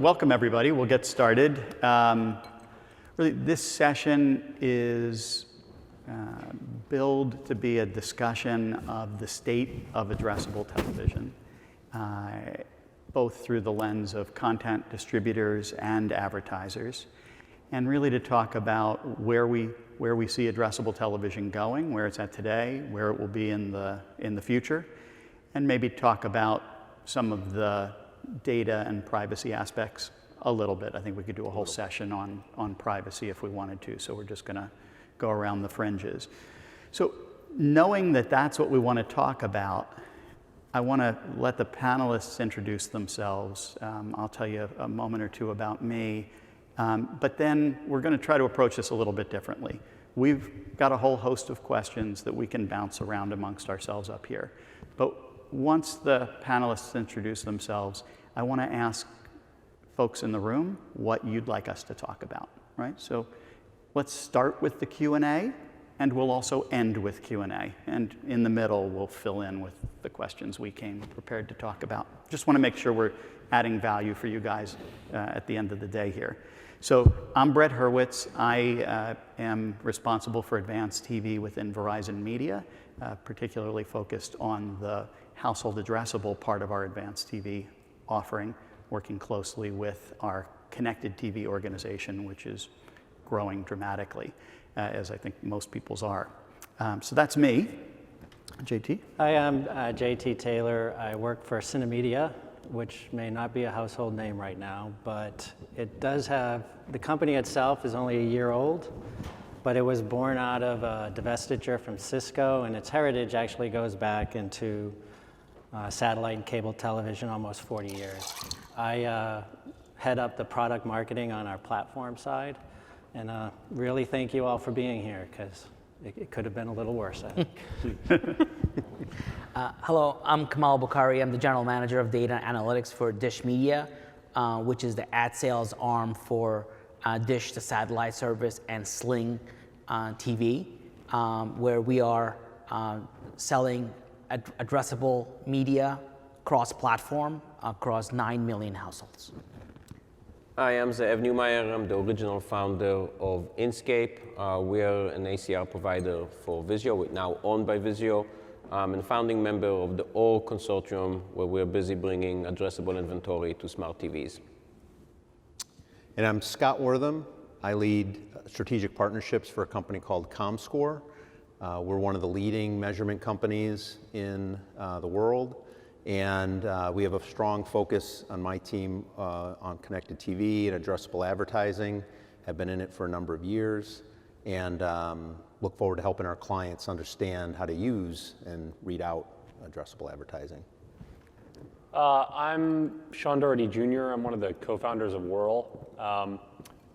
welcome everybody. We'll get started. Really, this session is billed to be a discussion of the state of addressable television, both through the lens of content distributors and advertisers, and really to talk about where we see addressable television going, where it's at today, where it will be in the future, and maybe talk about some of the data and privacy aspects a little bit. I think we could do a whole session on privacy if we wanted to, so we're just going to go around the fringes. So knowing that that's what we want to talk about, I want to let the panelists introduce themselves. I'll tell you a moment or two about me, but then we're going to try to approach this a little bit differently. We've got a whole host of questions that we can bounce around amongst ourselves up here. But once the panelists introduce themselves, I want to ask folks in the room what you'd like us to talk about, right? So let's start with the Q&A, and we'll also end with Q&A. And in the middle, we'll fill in with the questions we came prepared to talk about. Just want to make sure we're adding value for you guys at the end of the day here. So I'm Brett Hurwitz. I am responsible for advanced TV within Verizon Media, particularly focused on the household addressable part of our advanced TV offering, working closely with our connected TV organization, which is growing dramatically, as I think most people's are. So that's me. JT? Hi, I'm JT Taylor. I work for Synamedia, which may not be a household name right now, but it does have, the company itself is only a year old, but it was born out of a divestiture from Cisco, and its heritage actually goes back into satellite and cable television almost 40 years. I head up the product marketing on our platform side, and really thank you all for being here, because it could have been a little worse, I think. Hello, I'm Kemal Bokhari. I'm the general manager of data and analytics for Dish Media, which is the ad sales arm for Dish, the satellite service, and Sling TV, where we are selling addressable media cross-platform across 9 million households. Hi, I'm Zeev Neumeier. I'm the original founder of Inscape. We are an ACR provider for Vizio. We're now owned by Vizio, and a founding member of the OR consortium, where we're busy bringing addressable inventory to smart TVs. And I'm Scott Worthem. I lead strategic partnerships for a company called Comscore. We're one of the leading measurement companies in the world, and we have a strong focus on my team on connected TV and addressable advertising. Have been in it for a number of years, and look forward to helping our clients understand how to use and read out addressable advertising. I'm Sean Doherty Jr. I'm one of the co-founders of Wurl.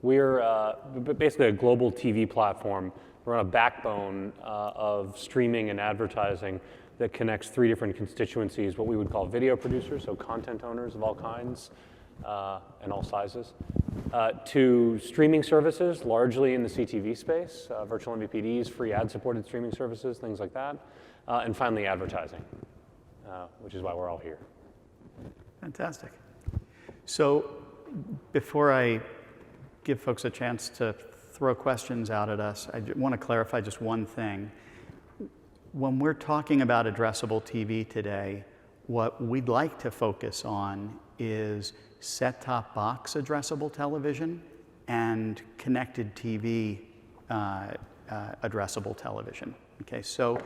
We're basically a global TV platform. We're on a backbone of streaming and advertising that connects 3 different constituencies, what we would call video producers, so content owners of all kinds and all sizes, to streaming services, largely in the CTV space, virtual MVPDs, free ad-supported streaming services, things like that, and finally advertising, which is why we're all here. Fantastic. So before I give folks a chance to throw questions out at us, I want to clarify just one thing. When we're talking about addressable TV today, what we'd like to focus on is set-top box addressable television and connected TV addressable television. Okay, so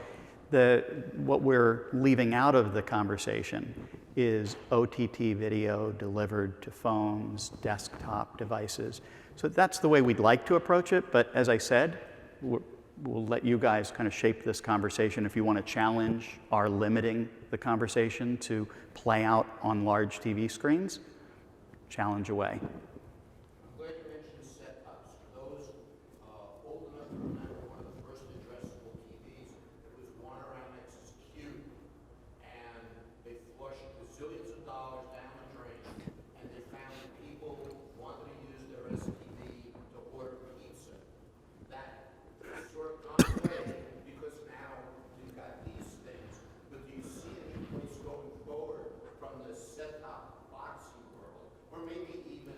what we're leaving out of the conversation is OTT video delivered to phones, desktop devices. So that's the way we'd like to approach it, but as I said, we'll let you guys kind of shape this conversation. If you want to challenge our limiting the conversation to play out on large TV screens, challenge away. I'm glad you mentioned set-tops. For those old enough to remember one of the first addressable TVs, it was Warner Amex's Q, and they flushed bazillions of dollars down the drain, and they found that people wanted to use their STV to order pizza. That sort of gone away because now we've got these things. But do you see any place going forward from the set-top boxing world, or maybe even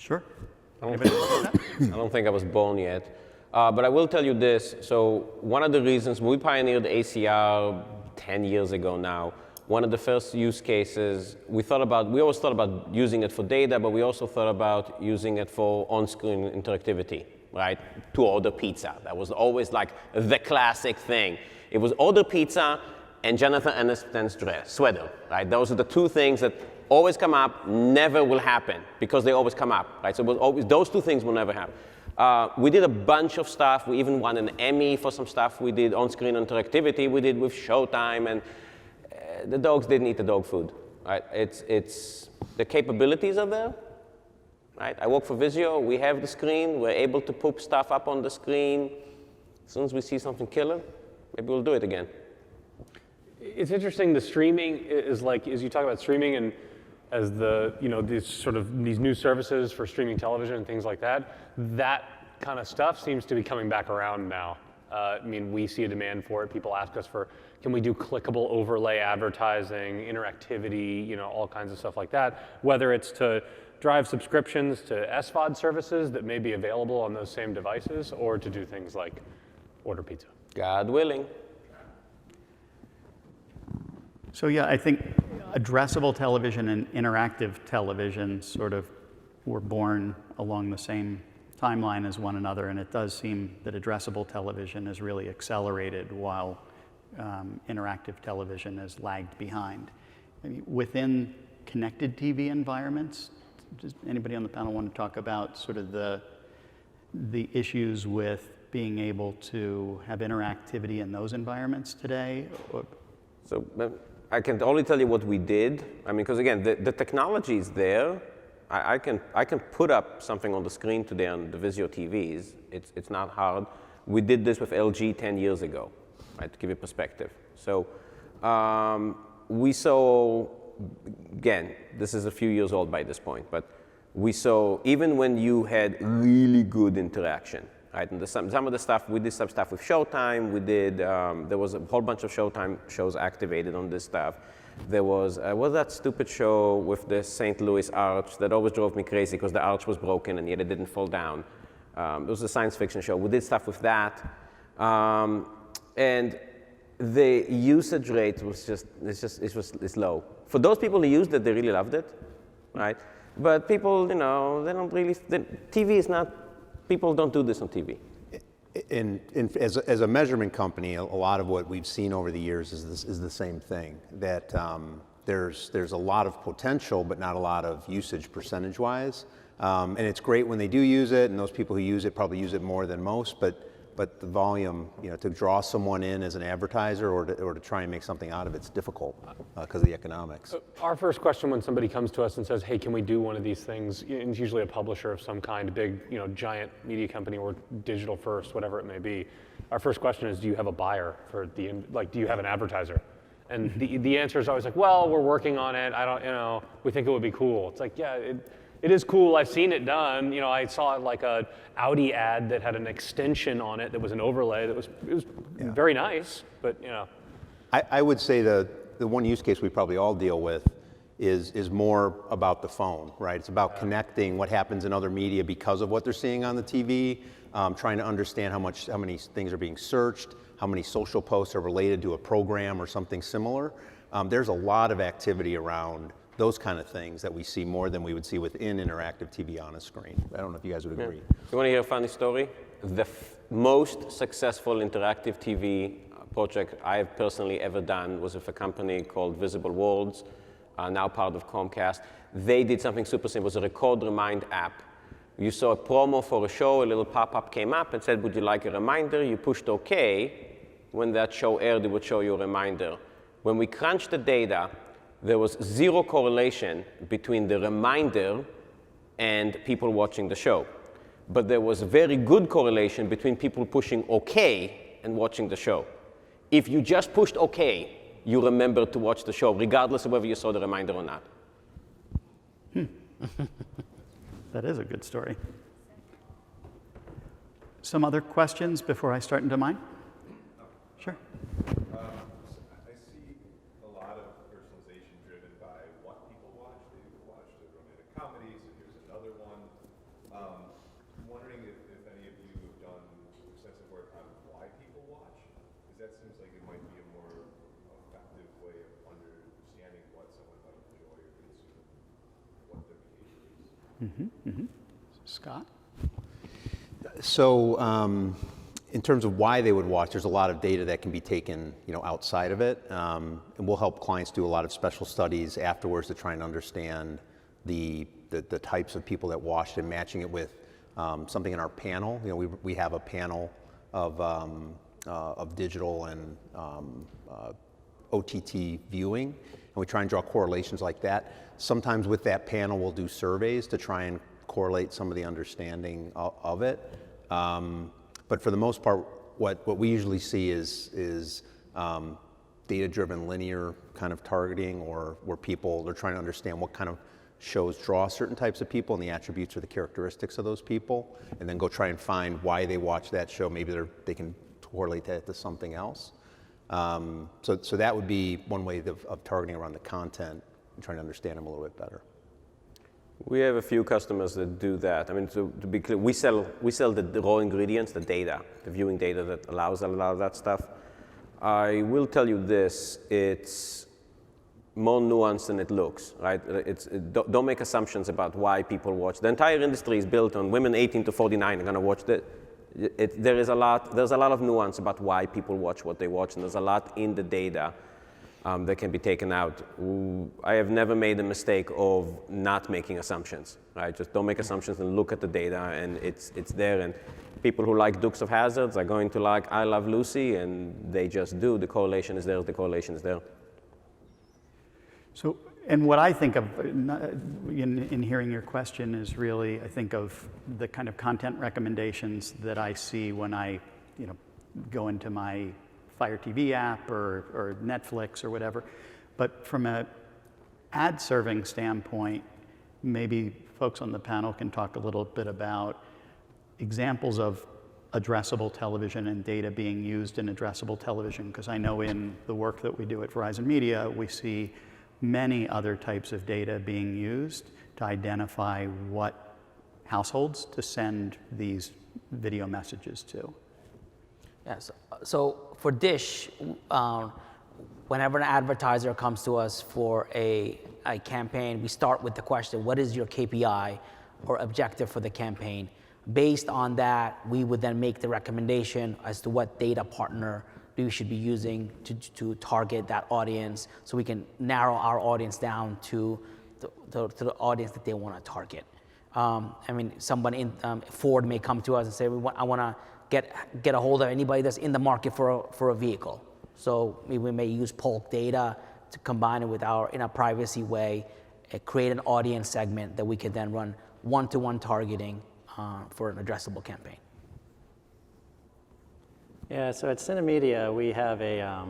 Sure. I don't think I was born yet. But I will tell you this. So one of the reasons we pioneered ACR 10 years ago now, one of the first use cases we always thought about using it for data, but we also thought about using it for on-screen interactivity, right? To order pizza. That was always like the classic thing. It was order pizza and Jonathan Aniston's sweater, right? Those are the two things that always come up, never will happen because they always come up, right? So it was always, those two things will never happen. We did a bunch of stuff. We even won an Emmy for some stuff we did on-screen interactivity. We did with Showtime, and the dogs didn't eat the dog food, right? It's the capabilities are there, right? I work for Vizio. We have the screen. We're able to put stuff up on the screen. As soon as we see something killer, maybe we'll do it again. It's interesting. The streaming is like, as you talk about streaming and as these new services for streaming television and things like that, that kind of stuff seems to be coming back around now. I mean, we see a demand for it. People ask us for, can we do clickable overlay advertising, interactivity, all kinds of stuff like that, whether it's to drive subscriptions to SVOD services that may be available on those same devices, or to do things like order pizza. God willing. So yeah, I think addressable television and interactive television sort of were born along the same timeline as one another, and it does seem that addressable television has really accelerated while interactive television has lagged behind. I mean, within connected TV environments, does anybody on the panel want to talk about sort of the issues with being able to have interactivity in those environments today? So I can only tell you what we did. I mean, because again, the technology is there. I can put up something on the screen today on the Vizio TVs. It's not hard. We did this with LG 10 years ago, right, to give you perspective. So we saw, again, this is a few years old by this point, but we saw even when you had really good interaction, right? And some of the stuff, we did some stuff with Showtime. We did, there was a whole bunch of Showtime shows activated on this stuff. There was that stupid show with the St. Louis Arch that always drove me crazy because the arch was broken and yet it didn't fall down. It was a science fiction show. We did stuff with that. And the usage rate was it's low. For those people who used it, they really loved it, right? But people, they don't really, TV is not, people don't do this on TV. As a measurement company, a lot of what we've seen over the years is the same thing, that there's a lot of potential, but not a lot of usage percentage-wise. And it's great when they do use it, and those people who use it probably use it more than most, but the volume, to draw someone in as an advertiser or to try and make something out of it's difficult because of the economics. Our first question when somebody comes to us and says, hey, can we do one of these things? It's usually a publisher of some kind, a big, giant media company or digital first, whatever it may be. Our first question is, do you have a buyer for do you have an advertiser? And the answer is always like, well, we're working on it. I don't, we think it would be cool. It's like, yeah, it is cool. I've seen it done. I saw like a Audi ad that had an extension on it that was an overlay that was very nice, but I would say the one use case we probably all deal with is more about the phone, right? It's about connecting what happens in other media because of what they're seeing on the TV, trying to understand how many things are being searched, how many social posts are related to a program or something similar. There's a lot of activity around those kind of things that we see more than we would see within interactive TV on a screen. I don't know if you guys would agree. You want to hear a funny story? The most successful interactive TV project I've personally ever done was with a company called Visible Worlds, now part of Comcast. They did something super simple. It was a record remind app. You saw a promo for a show, a little pop-up came up and said, would you like a reminder? You pushed OK. When that show aired, it would show you a reminder. When we crunched the data, there was zero correlation between the reminder and people watching the show. But there was a very good correlation between people pushing OK and watching the show. If you just pushed OK, you remembered to watch the show, regardless of whether you saw the reminder or not. That is a good story. Some other questions before I start into mine? Sure. I see a lot of personalization driven by what people watch. They watch the romantic comedies, and here's another one. that seems like it might be a more effective way of understanding what someone might enjoy or consume, what their behavior is. Scott? So in terms of why they would watch, there's a lot of data that can be taken, outside of it, and we'll help clients do a lot of special studies afterwards to try and understand the types of people that watched and matching it with something in our panel. We have a panel of digital and OTT viewing, and we try and draw correlations like that. Sometimes with that panel, we'll do surveys to try and correlate some of the understanding of it. But for the most part, what we usually see is data-driven linear kind of targeting, or where they're trying to understand what kind of shows draw certain types of people and the attributes or the characteristics of those people, and then go try and find why they watch that show. Maybe they can correlate that to something else. So that would be one way of targeting around the content and trying to understand them a little bit better. We have a few customers that do that. I mean, to be clear, we sell the raw ingredients, the data, the viewing data that allows a lot of that stuff. I will tell you this, it's more nuanced than it looks, right? Don't make assumptions about why people watch. The entire industry is built on women 18 to 49 are gonna watch that. There's a lot of nuance about why people watch what they watch, and there's a lot in the data that can be taken out. I have never made the mistake of not making assumptions, right? Just don't make assumptions and look at the data, and it's there. And people who like Dukes of Hazzards are going to like I Love Lucy, and they just do. The correlation is there, the correlation is there. So, and what I think of in hearing your question is really, I think of the kind of content recommendations that I see when I, go into my Fire TV app or Netflix or whatever. But from a ad serving standpoint, maybe folks on the panel can talk a little bit about examples of addressable television and data being used in addressable television, because I know in the work that we do at Verizon Media, we see many other types of data being used to identify what households to send these video messages to. Yes. So for Dish, whenever an advertiser comes to us for a campaign, we start with the question, what is your KPI or objective for the campaign? Based on that, we would then make the recommendation as to what data partner we should be using to target that audience, so we can narrow our audience down to the audience that they want to target. I mean, somebody in Ford may come to us and say, I want to get a hold of anybody that's in the market for a vehicle. So we may use Polk data to combine it with in a privacy way, create an audience segment that we could then run one-to-one targeting for an addressable campaign. Yeah, so at Synamedia, we have a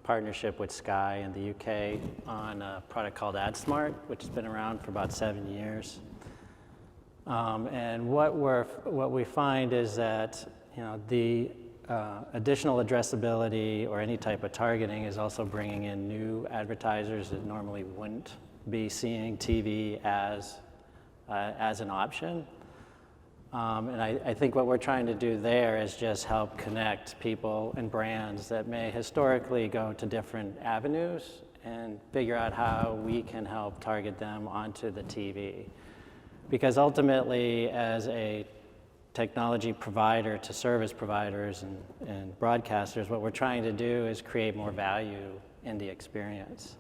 partnership with Sky in the UK on a product called AdSmart, which has been around for about 7 years. And what we find is that the additional addressability or any type of targeting is also bringing in new advertisers that normally wouldn't be seeing TV as an option. And I think what we're trying to do there is just help connect people and brands that may historically go to different avenues and figure out how we can help target them onto the TV. Because ultimately, as a technology provider to service providers and broadcasters, what we're trying to do is create more value in the experience.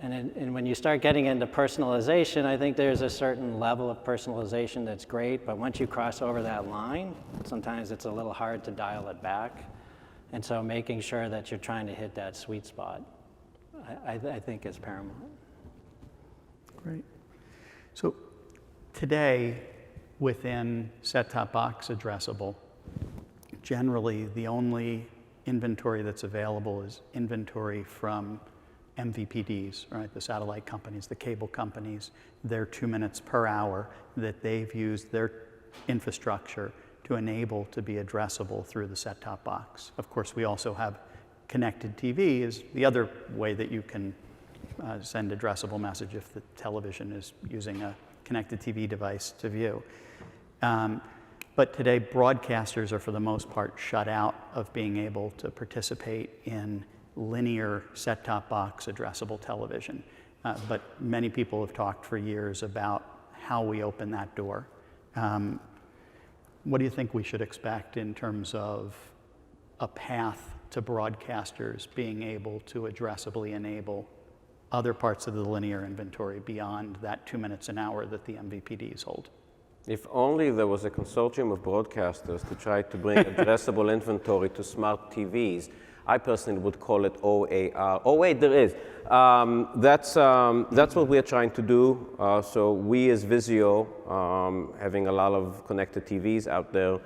And when you start getting into personalization, I think there's a certain level of personalization that's great, but once you cross over that line, sometimes it's a little hard to dial it back. And so making sure that you're trying to hit that sweet spot, I think is paramount. Great. So today, within set-top box addressable, generally the only inventory that's available is inventory from MVPDs, right? The satellite companies, the cable companies, their 2 minutes per hour that they've used their infrastructure to enable to be addressable through the set-top box. Of course, we also have connected TV is the other way that you can send addressable message if the television is using a connected TV device to view. But today, broadcasters are for the most part shut out of being able to participate in linear set-top box addressable television. But many people have talked for years about how we open that door. What do you think we should expect in terms of a path to broadcasters being able to addressably enable other parts of the linear inventory beyond that 2 minutes an hour that the MVPDs hold? If only there was a consortium of broadcasters to try to bring addressable inventory to smart TVs. I personally would call it OAR. Oh wait, there is. That's what we're trying to do. So we as Vizio, having a lot of connected TVs out there,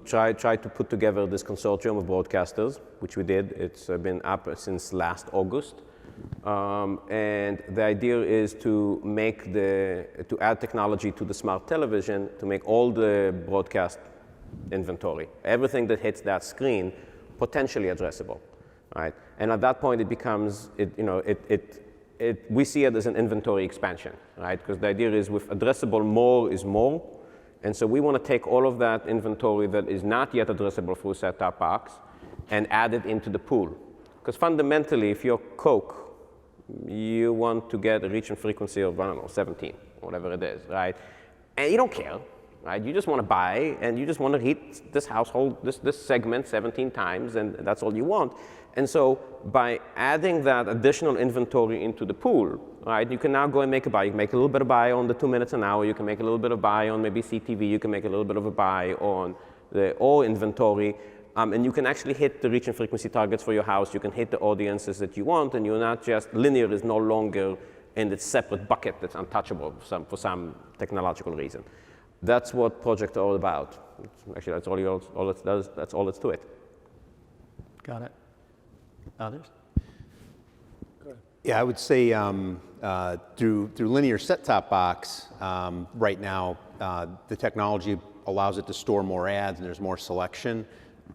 try to put together this consortium of broadcasters, which we did. It's been up since last August. And the idea is to add technology to the smart television to make all the broadcast inventory, everything that hits that screen, potentially addressable, right? And at that point, it becomes, we see it as an inventory expansion, right? Because the idea is with addressable, more is more. And so we want to take all of that inventory that is not yet addressable through set-top box and add it into the pool. Because fundamentally, if you're Coke, you want to get a reach and frequency of, I don't know, 17, whatever it is, right? And you don't care, right? You just want to buy, and you just want to hit this household, this segment 17 times, and that's all you want. And so by adding that additional inventory into the pool, right, you can now go and make a buy. You can make a little bit of buy on the 2 minutes an hour. You can make a little bit of buy on maybe CTV. You can make a little bit of a buy on the all inventory. And you can actually hit the reach and frequency targets for your house. You can hit the audiences that you want, and you're not just, linear is no longer in its separate bucket that's untouchable for some technological reason. That's what Project are all about. Actually, that's all it does. That's all that's to it. Got it. Others? Yeah, I would say through linear set-top box, right now, the technology allows it to store more ads and there's more selection.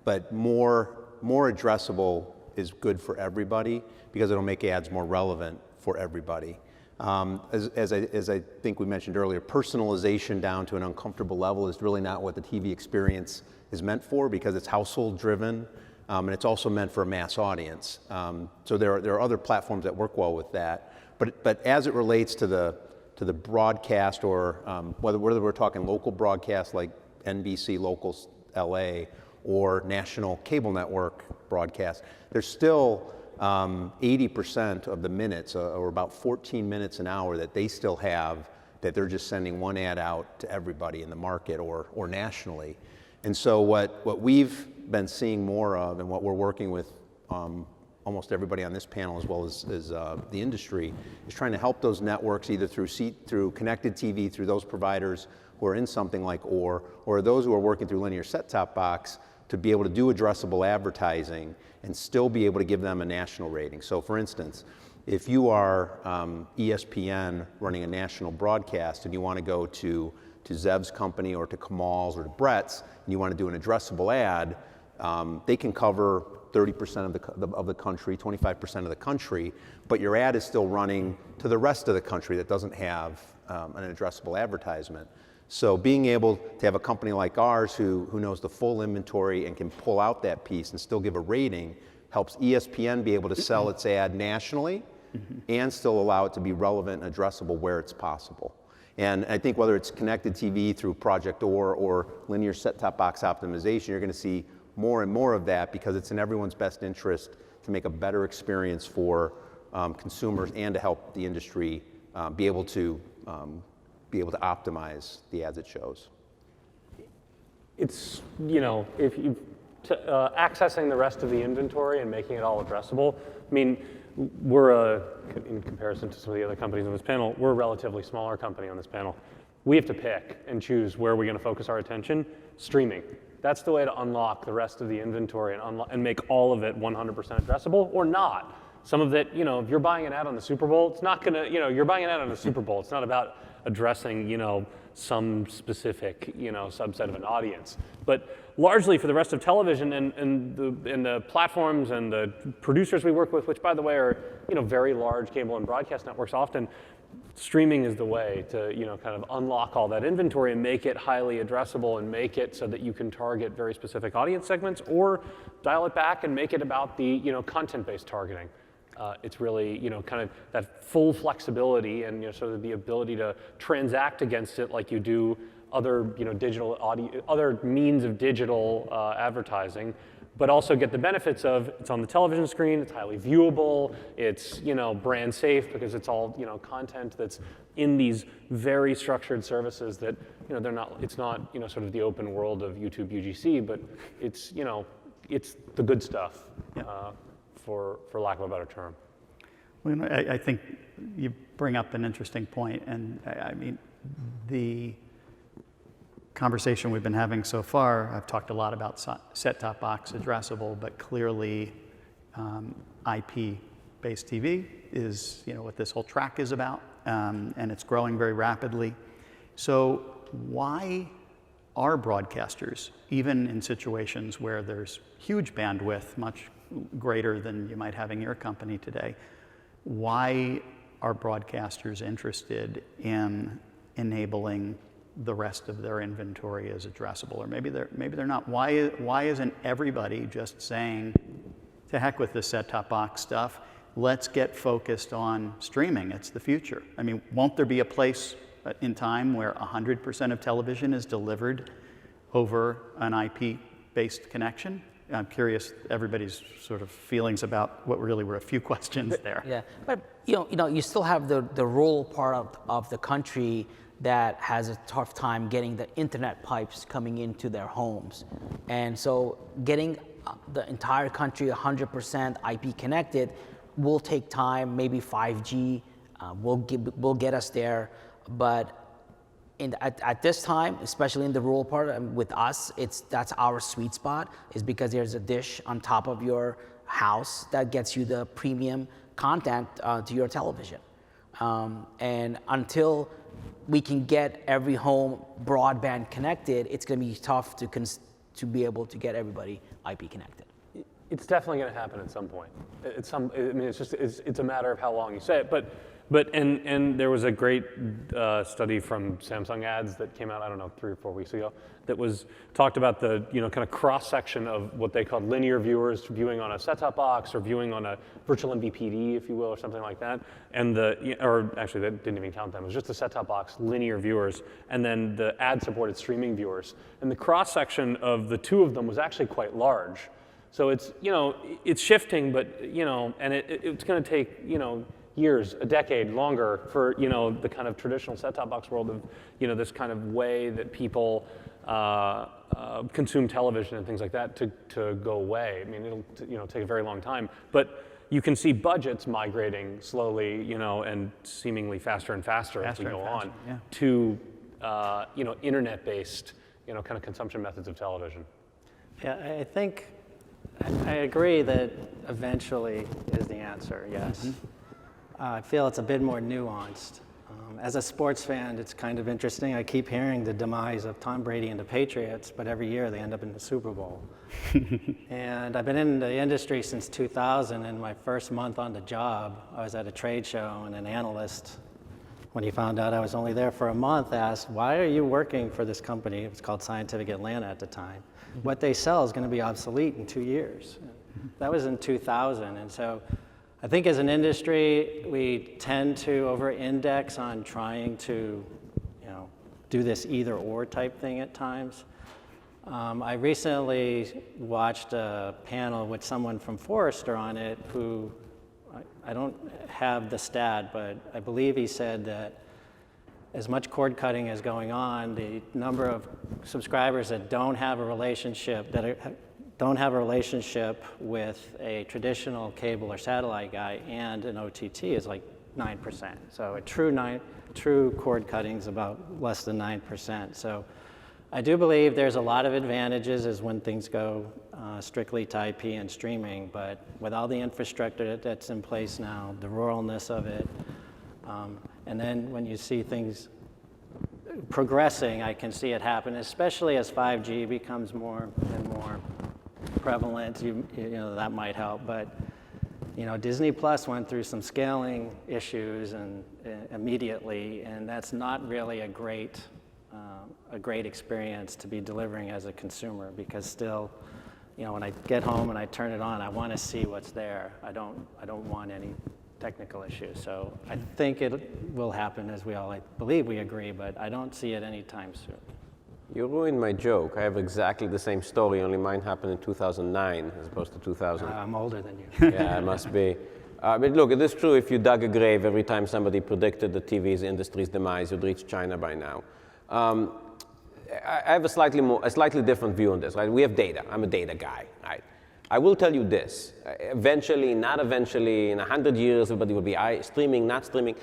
But more addressable is good for everybody because it'll make ads more relevant for everybody. As I think we mentioned earlier, personalization down to an uncomfortable level is really not what the TV experience is meant for because it's household driven and it's also meant for a mass audience. So there are other platforms that work well with that. But as it relates to the broadcast or whether we're talking local broadcast like NBC Local LA or national cable network broadcast, there's still 80% of the minutes, or about 14 minutes an hour that they still have that they're just sending one ad out to everybody in the market or nationally. And so what we've been seeing more of and what we're working with almost everybody on this panel as well as the industry is trying to help those networks either through connected TV, through those providers who are in something like or those who are working through linear set-top box to be able to do addressable advertising and still be able to give them a national rating. So for instance, if you are ESPN running a national broadcast and you want to go to Zeev's company or to Kemal's or to Brett's and you want to do an addressable ad, they can cover 30% of the country, 25% of the country, but your ad is still running to the rest of the country that doesn't have an addressable advertisement. So being able to have a company like ours who knows the full inventory and can pull out that piece and still give a rating helps ESPN be able to sell its ad nationally and still allow it to be relevant and addressable where it's possible. And I think whether it's connected TV through Project or linear set-top box optimization, you're going to see more and more of that because it's in everyone's best interest to make a better experience for consumers and to help the industry be able to optimize the ads it shows. It's, if you accessing the rest of the inventory and making it all addressable. I mean, we're in comparison to some of the other companies on this panel, we're a relatively smaller company on this panel. We have to pick and choose where we're going to focus our attention. Streaming. That's the way to unlock the rest of the inventory and make all of it 100% addressable or not. Some of it, if you're buying an ad on the Super Bowl, it's not gonna, you're buying an ad on the Super Bowl. It's not about addressing, some specific, subset of an audience. But largely for the rest of television and the platforms and the producers we work with, which by the way are, very large cable and broadcast networks often, streaming is the way to, kind of unlock all that inventory and make it highly addressable and make it so that you can target very specific audience segments, or dial it back and make it about the, content-based targeting. It's really, kind of that full flexibility and, sort of the ability to transact against it like you do other, digital audio, other means of digital advertising, but also get the benefits of it's on the television screen, it's highly viewable, it's brand safe because it's all content that's in these very structured services that they're not. It's not sort of the open world of YouTube UGC, but it's it's the good stuff, for lack of a better term. Well, I think you bring up an interesting point, and I mean the conversation we've been having so far, I've talked a lot about set-top box addressable, but clearly IP-based TV is what this whole track is about, and it's growing very rapidly. So why are broadcasters, even in situations where there's huge bandwidth, much greater than you might have in your company today, why are broadcasters interested in enabling the rest of their inventory as addressable? Or maybe they're not. Why isn't everybody just saying, to heck with this set-top box stuff, let's get focused on streaming, it's the future? I mean, won't there be a place in time where 100% of television is delivered over an IP-based connection? I'm curious everybody's sort of feelings about what really were a few questions there. Yeah, but you still have the rural part of the country that has a tough time getting the internet pipes coming into their homes. And so getting the entire country 100% IP connected will take time. Maybe 5G will get us there. But at this time, especially in the rural part, with us, that's our sweet spot, is because there's a dish on top of your house that gets you the premium content to your television. And until we can get every home broadband connected, it's going to be tough to be able to get everybody IP connected. It's definitely going to happen at some point. It's a matter of how long you say it. But there was a great study from Samsung Ads that came out, I don't know, 3 or 4 weeks ago, that talked about the kind of cross section of what they called linear viewers viewing on a set-top box or viewing on a virtual MVPD, if you will, or something like that. And or actually that didn't even count them. It was just the set-top box linear viewers, and then the ad-supported streaming viewers. And the cross section of the two of them was actually quite large. So it's it's shifting, but and it's going to take years, a decade longer for the kind of traditional set-top box world of this kind of way that people consume television and things like that to go away. I mean, it'll take a very long time, but you can see budgets migrating slowly, and seemingly faster and faster as we go on to internet-based kind of consumption methods of television. Yeah, I think I agree that eventually is the answer. Yes. Mm-hmm. I feel it's a bit more nuanced. As a sports fan, it's kind of interesting. I keep hearing the demise of Tom Brady and the Patriots, but every year they end up in the Super Bowl. And I've been in the industry since 2000, and my first month on the job, I was at a trade show, and an analyst, when he found out I was only there for a month, asked, "Why are you working for this company?" It was called Scientific Atlanta at the time. What they sell is going to be obsolete in 2 years. That was in 2000, and so I think as an industry, we tend to over-index on trying to, do this either-or type thing at times. I recently watched a panel with someone from Forrester on it who, I don't have the stat, but I believe he said that as much cord cutting is going on, the number of subscribers that don't have a relationship, with a traditional cable or satellite guy and an OTT is like 9%. So a true cord cutting is about less than 9%. So I do believe there's a lot of advantages as when things go strictly to IP and streaming, but with all the infrastructure that's in place now, the ruralness of it, and then when you see things progressing, I can see it happen, especially as 5G becomes more and more prevalent, that might help. But Disney Plus went through some scaling issues, and immediately, and that's not really a great experience to be delivering as a consumer, because still, you know, when I get home and I turn it on, I want to see what's there. I don't want any technical issues. So I think it will happen, as we all, I believe we agree, but I don't see it anytime soon. You ruined my joke. I have exactly the same story, only mine happened in 2009 as opposed to 2000. I'm older than you. Yeah, it must be. But look, it is true, if you dug a grave every time somebody predicted the TV's industry's demise, you'd reach China by now. I have a slightly different view on this, right? We have data. I'm a data guy, right? I will tell you this. Eventually, not eventually, in 100 years, everybody will be streaming, not streaming.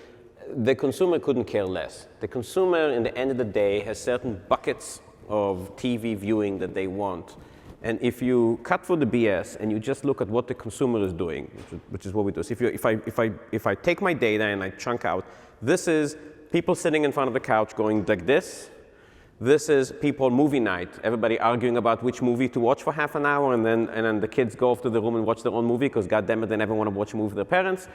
The consumer couldn't care less. The consumer, in the end of the day, has certain buckets of TV viewing that they want. And if you cut through the BS and you just look at what the consumer is doing, which is what we do. So if I take my data and I chunk out, this is people sitting in front of the couch going like this. This is people movie night, everybody arguing about which movie to watch for half an hour, and then the kids go off to the room and watch their own movie because goddammit, they never want to watch a movie with their parents.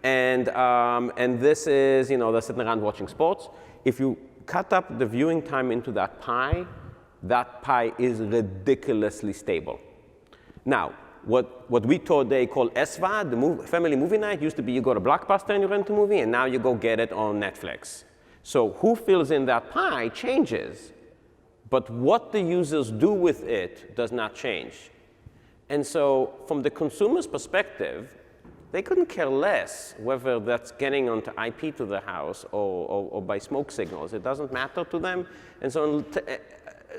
and this is, you know, they're sitting around watching sports. If you cut up the viewing time into that pie is ridiculously stable. Now, what we today call SVOD, the family movie night, used to be you go to Blockbuster and you rent a movie, and now you go get it on Netflix. So who fills in that pie changes, but what the users do with it does not change. And so from the consumer's perspective, they couldn't care less whether that's getting onto IP to the house or by smoke signals. It doesn't matter to them. And so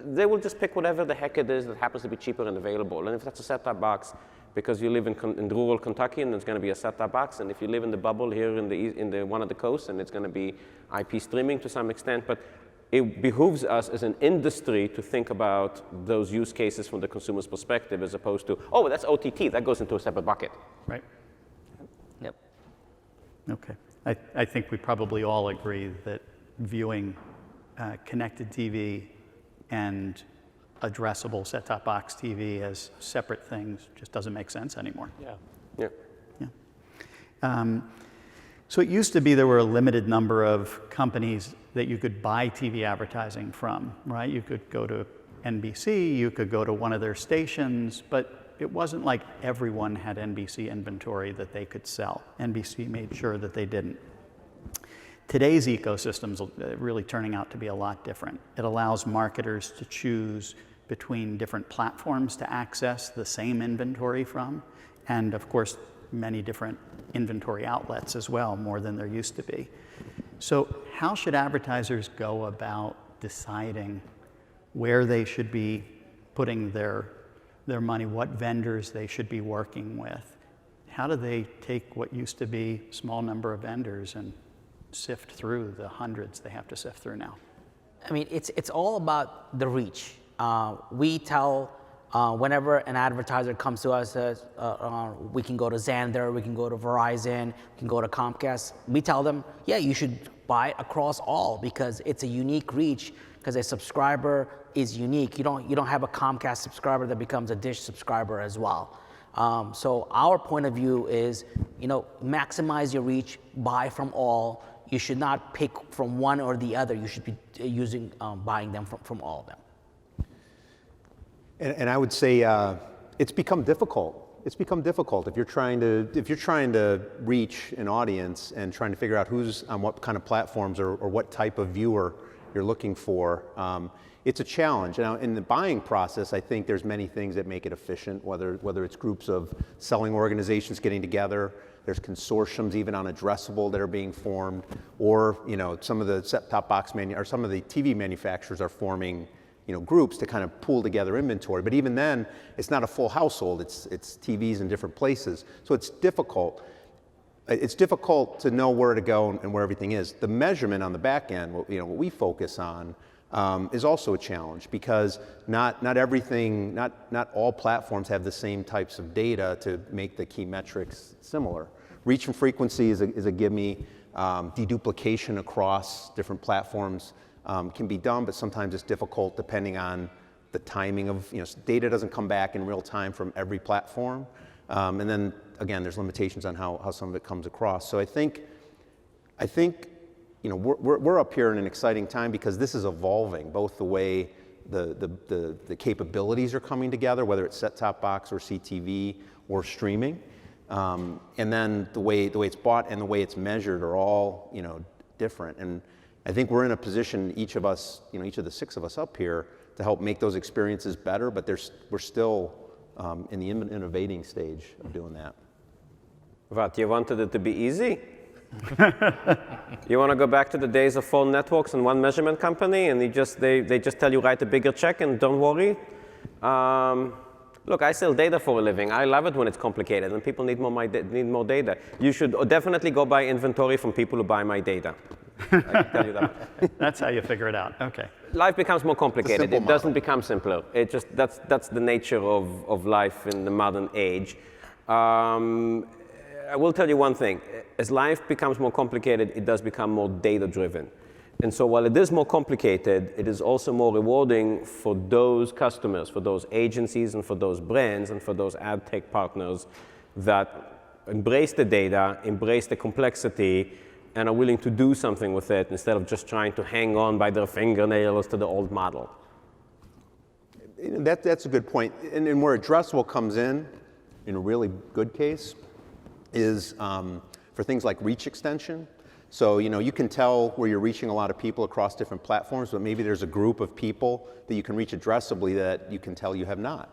they will just pick whatever the heck it is that happens to be cheaper and available. And if that's a set-top box, because you live in rural Kentucky, and there's going to be a set-top box, and if you live in the bubble here in the one of the coasts, and it's going to be IP streaming to some extent, but it behooves us as an industry to think about those use cases from the consumer's perspective, as opposed to, oh, that's OTT, that goes into a separate bucket. Right. Yep. Okay. I think we probably all agree that viewing connected TV and addressable set-top box TV as separate things just doesn't make sense anymore. Yeah. So it used to be there were a limited number of companies that you could buy TV advertising from, right? You could go to NBC, you could go to one of their stations, but it wasn't like everyone had NBC inventory that they could sell. NBC made sure that they didn't. Today's ecosystem's really turning out to be a lot different. It allows marketers to choose between different platforms to access the same inventory from, and of course, many different inventory outlets as well, more than there used to be. So how should advertisers go about deciding where they should be putting their money, what vendors they should be working with? How do they take what used to be a small number of vendors and sift through the hundreds they have to sift through now? I mean, it's all about the reach. We tell, whenever an advertiser comes to us, we can go to Xandr, we can go to Verizon, we can go to Comcast. We tell them, yeah, you should buy across all because it's a unique reach, because a subscriber is unique. You don't have a Comcast subscriber that becomes a Dish subscriber as well. So our point of view is, you know, maximize your reach, buy from all. You should not pick from one or the other. You should be buying them from all of them. And I would say it's become difficult. It's become difficult if you're trying to reach an audience and trying to figure out who's on what kind of platforms or what type of viewer you're looking for. It's a challenge. Now, in the buying process, I think there's many things that make it efficient, whether it's groups of selling organizations getting together, there's consortiums even on addressable that are being formed, or some of the set-top box or some of the TV manufacturers are forming groups to kind of pool together inventory. But even then, it's not a full household. It's TVs in different places. So it's difficult. It's difficult to know where to go and where everything is. The measurement on the back end, what we focus on, is also a challenge because not all platforms have the same types of data to make the key metrics similar. Reach and frequency is a gimme. Deduplication across different platforms can be done, but sometimes it's difficult depending on the timing of, data doesn't come back in real time from every platform. And then again, there's limitations on how some of it comes across. So I think we're up here in an exciting time because this is evolving, both the way the capabilities are coming together, whether it's set-top box or CTV or streaming, and then the way it's bought and the way it's measured are all different. And I think we're in a position, each of us, each of the 6 of us up here, to help make those experiences better. But we're still in the innovating stage of doing that. What, you wanted it to be easy? You want to go back to the days of phone networks and one measurement company, and they just tell you write a bigger check and don't worry? Look, I sell data for a living. I love it when it's complicated and people need more data. You should definitely go buy inventory from people who buy my data. I can tell you that. That's how you figure it out. Okay. Life becomes more complicated. It model. doesn't become simpler. It just that's the nature of life in the modern age. I will tell you one thing. As life becomes more complicated, it does become more data-driven. And so while it is more complicated, it is also more rewarding for those customers, for those agencies, and for those brands, and for those ad tech partners that embrace the data, embrace the complexity, and are willing to do something with it instead of just trying to hang on by their fingernails to the old model. That's a good point. And where addressable comes in a really good case, is for things like reach extension. So you can tell where you're reaching a lot of people across different platforms, but maybe there's a group of people that you can reach addressably that you can tell you have not.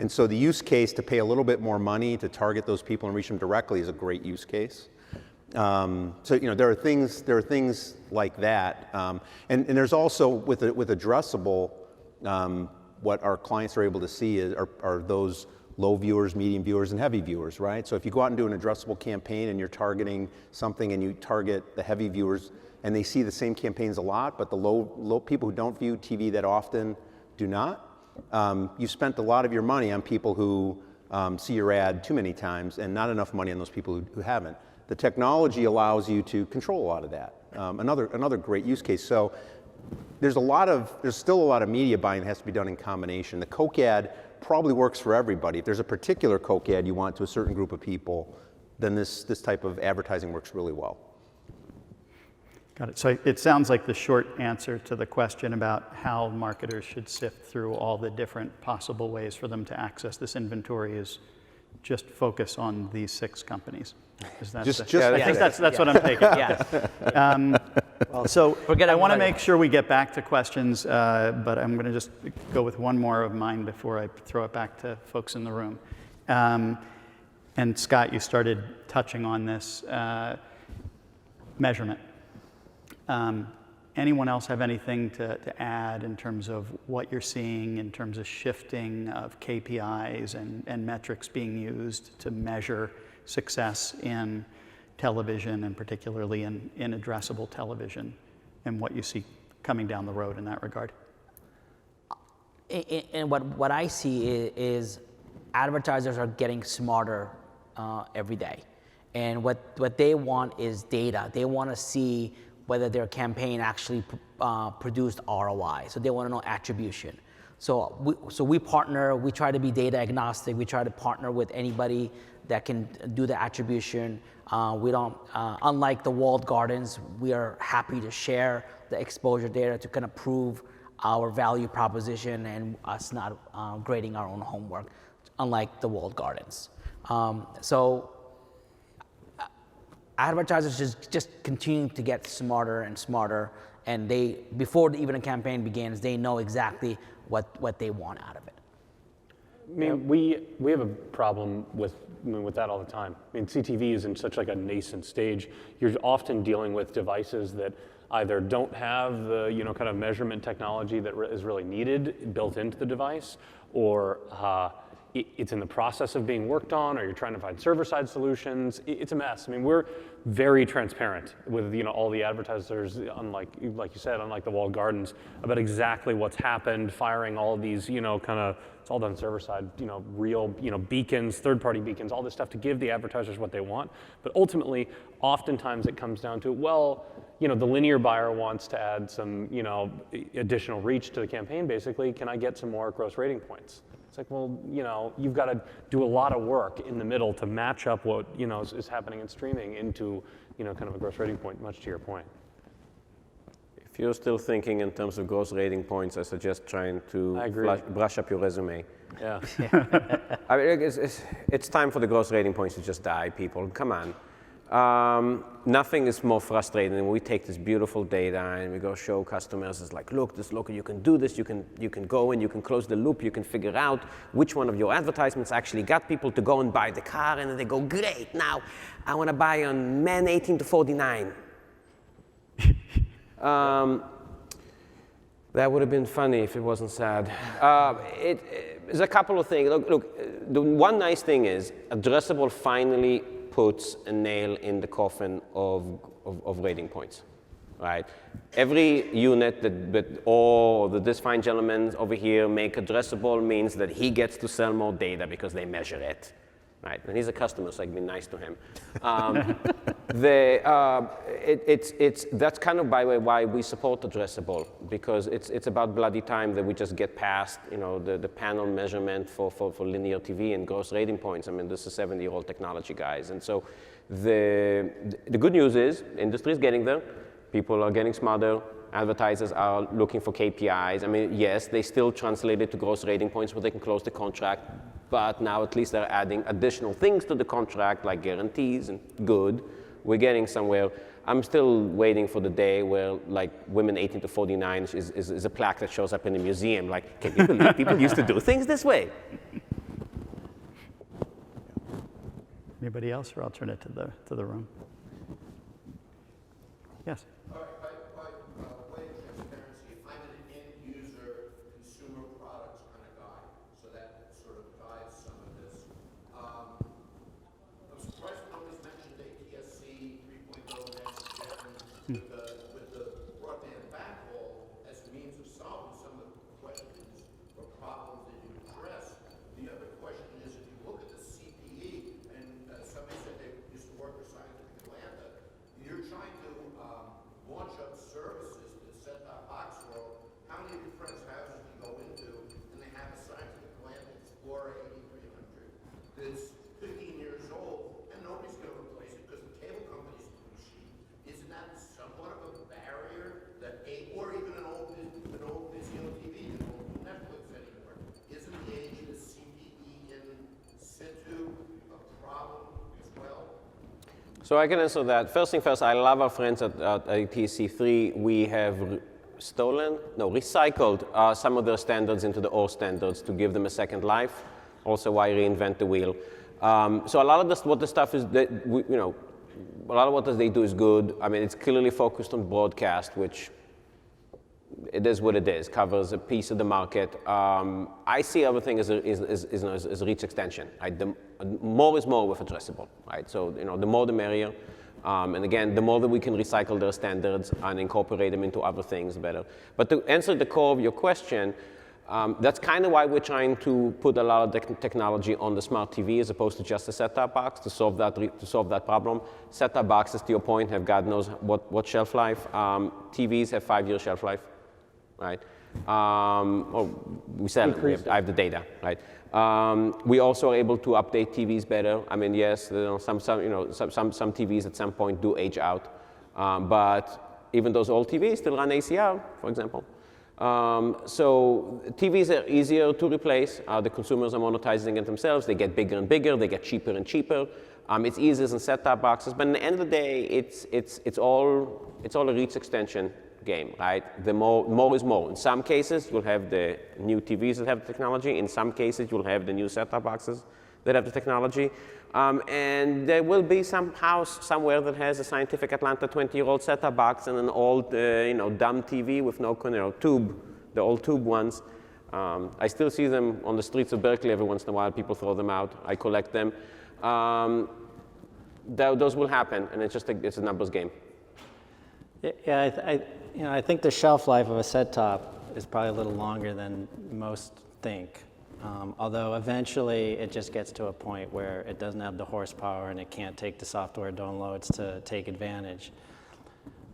And so the use case to pay a little bit more money to target those people and reach them directly is a great use case. So there are things like that, and there's also with addressable, what our clients are able to see are those low viewers, medium viewers, and heavy viewers, right? So if you go out and do an addressable campaign and you're targeting something and you target the heavy viewers and they see the same campaigns a lot, but the low people who don't view TV that often do not, you've spent a lot of your money on people who see your ad too many times and not enough money on those people who haven't. The technology allows you to control a lot of that. Another great use case. So there's still a lot of media buying that has to be done in combination. The Coke ad probably works for everybody. If there's a particular Coke ad you want to a certain group of people, then this type of advertising works really well. Got it. So it sounds like the short answer to the question about how marketers should sift through all the different possible ways for them to access this inventory is just focus on these 6 companies. Is that I think that's what I'm taking. Yes. So I want to make sure we get back to questions, but I'm going to just go with one more of mine before I throw it back to folks in the room. And Scott, you started touching on this measurement. Anyone else have anything to add in terms of what you're seeing in terms of shifting of KPIs and metrics being used to measure success in television and particularly in addressable television and what you see coming down the road in that regard? And what I see is advertisers are getting smarter every day. And what they want is data. They want to see whether their campaign actually produced ROI. So they want to know attribution. So we partner, we try to be data agnostic. We try to partner with anybody that can do the attribution. We don't, unlike the walled gardens, we are happy to share the exposure data to kind of prove our value proposition and us not grading our own homework, unlike the walled gardens. So advertisers just continue to get smarter and smarter, and before even a campaign begins, they know exactly what they want out of it. I mean, we have a problem with that all the time. I mean, CTV is in such like a nascent stage. You're often dealing with devices that either don't have the kind of measurement technology that is really needed built into the device, or it's in the process of being worked on, or you're trying to find server-side solutions. It's a mess. I mean, we're very transparent with all the advertisers, unlike, like you said, unlike the walled gardens, about exactly what's happened, firing all of these, kind of, it's all done server-side, real, beacons, third-party beacons, all this stuff to give the advertisers what they want. But ultimately, oftentimes it comes down to, well, the linear buyer wants to add some, additional reach to the campaign, basically. Can I get some more gross rating points? It's like, well, you've got to do a lot of work in the middle to match up what, is happening in streaming into, kind of a gross rating point, much to your point. If you're still thinking in terms of gross rating points, I suggest trying to I agree. brush up your resume. Yeah. I mean, it's time for the gross rating points to just die, people. Come on. Nothing is more frustrating than when we take this beautiful data and we go show customers, it's like, look, you can do this, you can go and you can close the loop, you can figure out which one of your advertisements actually got people to go and buy the car, and then they go, great, now I want to buy on men 18 to 49. That would have been funny if it wasn't sad. There's a couple of things. Look, the one nice thing is Addressable finally puts a nail in the coffin of rating points, right? Every unit that this fine gentleman over here make Addressable means that he gets to sell more data because they measure it, right? And he's a customer, so I'd be nice to him. That's kind of, by the way, why we support Addressable, because it's about bloody time that we just get past, the panel measurement for linear TV and gross rating points. I mean, this is 70-year-old technology, guys. And so the good news is the industry is getting there. People are getting smarter. Advertisers are looking for KPIs. I mean, yes, they still translate it to gross rating points where they can close the contract, but now at least they're adding additional things to the contract, like guarantees, and good. We're getting somewhere. I'm still waiting for the day where, like, women 18 to 49 is a plaque that shows up in the museum. Like, can you believe people used to do things this way? Anybody else, or I'll turn it to the room? Yes. All right, by way of transparency, I'm an end-user consumer products kind of guy, so that sort of guides some of this. I'm surprised nobody's mentioned ATSC 3.0 next gen with the broadband backhaul as a means of solving some of the questions or problems that you address. The other question is, if you look at the CPE, and somebody said they used to work for Scientific Atlanta, you're trying to launch up services that set-top box world. How many of your friends' houses do you go into and they have a Scientific Atlanta Explorer 8300 that's 15 years old and nobody's going to replace it because the cable company's too cheap? Isn't that somewhat of a barrier that or even an old Vizio TV, you don't do Netflix anymore? Isn't the age of the CPE in situ a problem as well? So I can answer that. First thing first, I love our friends at ATSC3. We have recycled some of their standards into the OR standards to give them a second life. Also, why reinvent the wheel? So a lot of the stuff is that a lot of what they do is good. I mean, it's clearly focused on broadcast, which it is what it is. Covers a piece of the market. I see everything as a reach extension. Right? More is more with Addressable, right? So the more the merrier. And again, the more that we can recycle their standards and incorporate them into other things, the better. But to answer the core of your question, that's kind of why we're trying to put a lot of technology on the smart TV as opposed to just a set-top box to solve that problem. Set-top boxes, to your point, have God knows what shelf life. TVs have 5-year shelf life, right? We sell them. I have the data, right? We also are able to update TVs better. I mean, yes, some TVs at some point do age out, but even those old TVs still run ACR, for example. So TVs are easier to replace. The consumers are monetizing it themselves. They get bigger and bigger. They get cheaper and cheaper. It's easier than set-top boxes, but at the end of the day, it's all a reach extension game, right? The more is more. In some cases, you'll have the new TVs that have the technology. In some cases, you'll have the new set-top boxes that have the technology. And there will be some house somewhere that has a Scientific Atlanta 20-year-old set-top box and an old, dumb TV with no, tube, the old tube ones. I still see them on the streets of Berkeley every once in a while. People throw them out. I collect them. Those will happen, and it's a numbers game. Yeah, I think the shelf life of a set-top is probably a little longer than most think. Although eventually it just gets to a point where it doesn't have the horsepower and it can't take the software downloads to take advantage.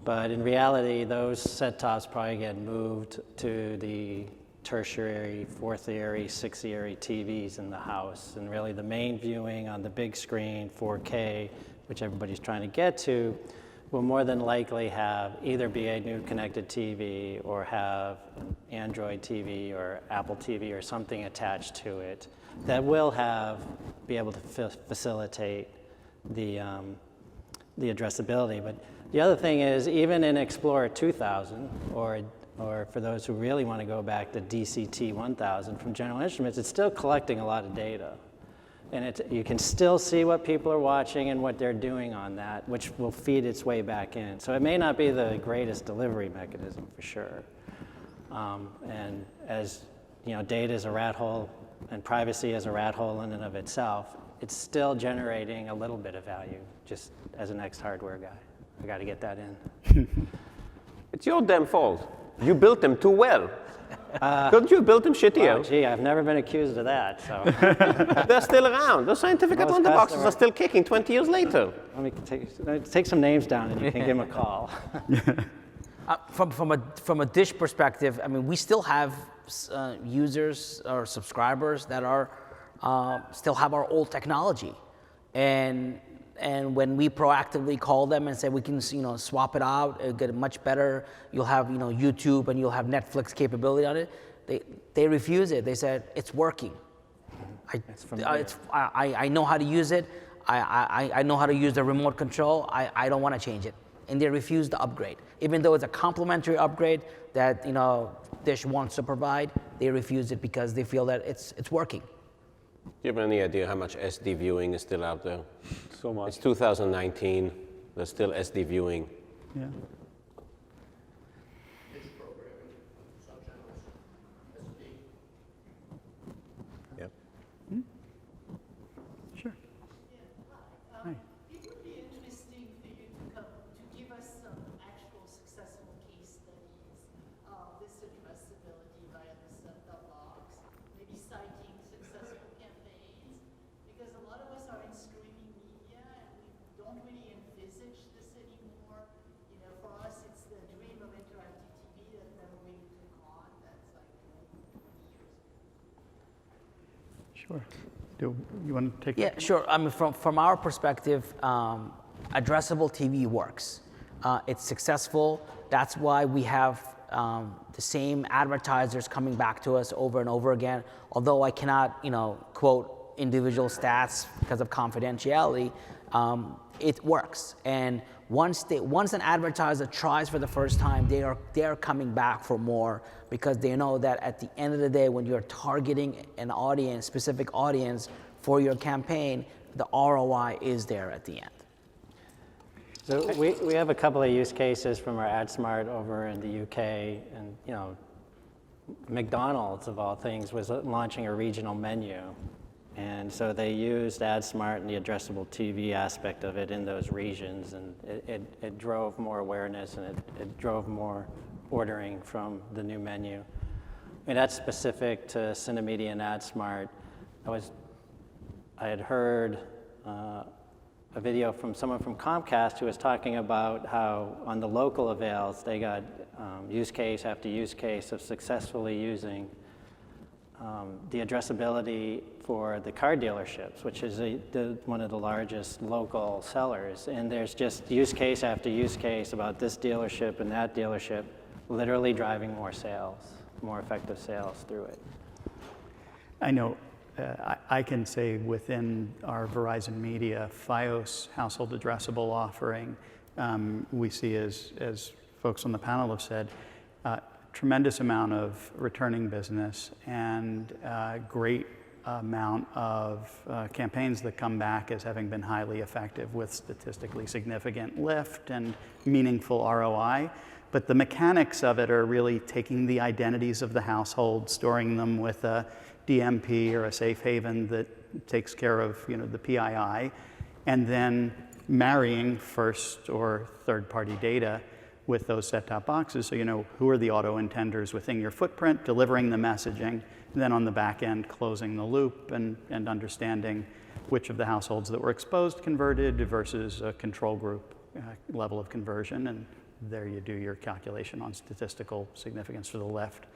But in reality, those set-tops probably get moved to the tertiary, fourth-ary, sixth-ary TVs in the house. And really the main viewing on the big screen, 4K, which everybody's trying to get to, will more than likely have either be a new connected TV or have an Android TV or Apple TV or something attached to it that will be able to facilitate the addressability. But the other thing is, even in Explorer 2000, or for those who really want to go back to DCT 1000 from General Instruments, it's still collecting a lot of data. And you can still see what people are watching and what they're doing on that, which will feed its way back in. So it may not be the greatest delivery mechanism for sure. And as you know, data is a rat hole and privacy is a rat hole in and of itself, it's still generating a little bit of value, just as an ex-hardware guy. I got to get that in. It's your damn fault. You built them too well. Couldn't you have built them shittier? Oh, gee, I've never been accused of that, so. They're still around. Those scientific Most Atlanta boxes customers- are still kicking 20 years later. Let me take some names down and you can give them a call. From a Dish perspective, I mean, we still have users or subscribers that are still have our old technology, and when we proactively call them and say we can swap it out, get it much better, you'll have YouTube and you'll have Netflix capability on it, they refuse it. They said it's working. I know how to use it. I know how to use the remote control. I don't want to change it. And they refuse to upgrade. Even though it's a complimentary upgrade that Dish wants to provide, they refuse it because they feel that it's working. Do you have any idea how much SD viewing is still out there? So much. It's 2019. There's still SD viewing. Yeah. Yep. Sure. Hi. It would be interesting for you to come to give us some actual successful case studies of this addressability via the set-top box, maybe citing successful campaigns, because a lot of us are in streaming media and we don't really envisage this anymore. For us, it's the dream of interactive TV that never really took on. That's like 20 years ago. Sure. Do you want to take Yeah, sure. I mean, from our perspective, addressable TV works. It's successful. That's why we have the same advertisers coming back to us over and over again. Although I cannot, quote individual stats because of confidentiality, it works. And once an advertiser tries for the first time, they are coming back for more because they know that at the end of the day, when you're targeting an audience, specific audience for your campaign, the ROI is there at the end. So we have a couple of use cases from our AdSmart over in the UK, and McDonald's of all things was launching a regional menu. And so they used AdSmart and the addressable TV aspect of it in those regions, and it drove more awareness and it drove more ordering from the new menu. I mean, that's specific to Synamedia and AdSmart. I had heard a video from someone from Comcast who was talking about how on the local avails they got use case after use case of successfully using the addressability for the car dealerships, which is one of the largest local sellers. And there's just use case after use case about this dealership and that dealership literally driving more sales, more effective sales through it. I know I can say within our Verizon Media Fios household addressable offering, we see, as folks on the panel have said, tremendous amount of returning business and great amount of campaigns that come back as having been highly effective with statistically significant lift and meaningful ROI. But the mechanics of it are really taking the identities of the household, storing them with a DMP or a safe haven that takes care of the PII, and then marrying first or third-party data with those set-top boxes, so who are the auto intenders within your footprint, delivering the messaging, and then on the back end closing the loop and understanding which of the households that were exposed converted versus a control group level of conversion, and there you do your calculation on statistical significance for the lift.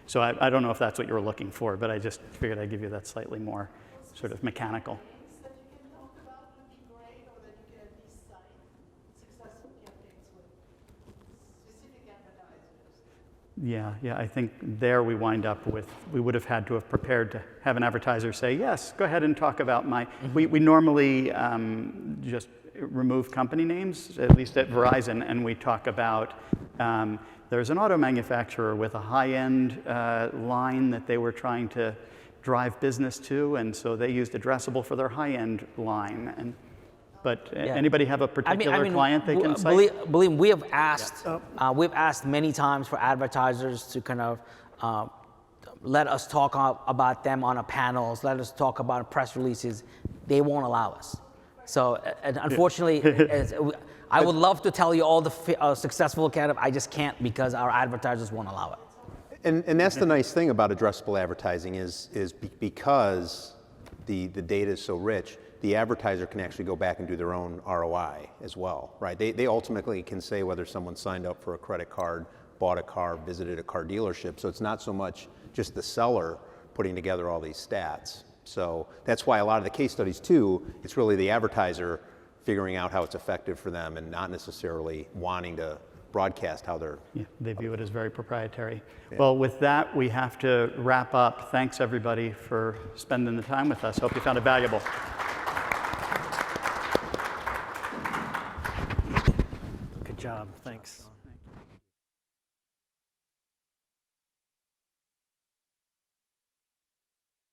So I don't know if that's what you were looking for, but I just figured I'd give you that slightly more sort of mechanical. That you can talk about would be great, or that you can at least cite successful campaigns. Yeah, I think there we wind up with, we would have had to have prepared to have an advertiser say, yes, go ahead and talk about my, we normally just remove company names, at least at Verizon, and we talk about, there's an auto manufacturer with a high-end line that they were trying to drive business to, and so they used addressable for their high-end line. But anybody have a particular client they can cite? Believe me, we have asked, we've asked many times for advertisers to kind of let us talk about them on a panels, let us talk about press releases. They won't allow us. So unfortunately, I would love to tell you all the successful candidates. I just can't because our advertisers won't allow it. And that's the nice thing about addressable advertising is because the data is so rich, the advertiser can actually go back and do their own ROI as well, right? They ultimately can say whether someone signed up for a credit card, bought a car, visited a car dealership. So it's not so much just the seller putting together all these stats. So that's why a lot of the case studies too, it's really the advertiser figuring out how it's effective for them and not necessarily wanting to broadcast how they're... Yeah, they view it as very proprietary. Yeah. Well, with that, we have to wrap up. Thanks everybody for spending the time with us. Hope you found it valuable. Good job, thanks.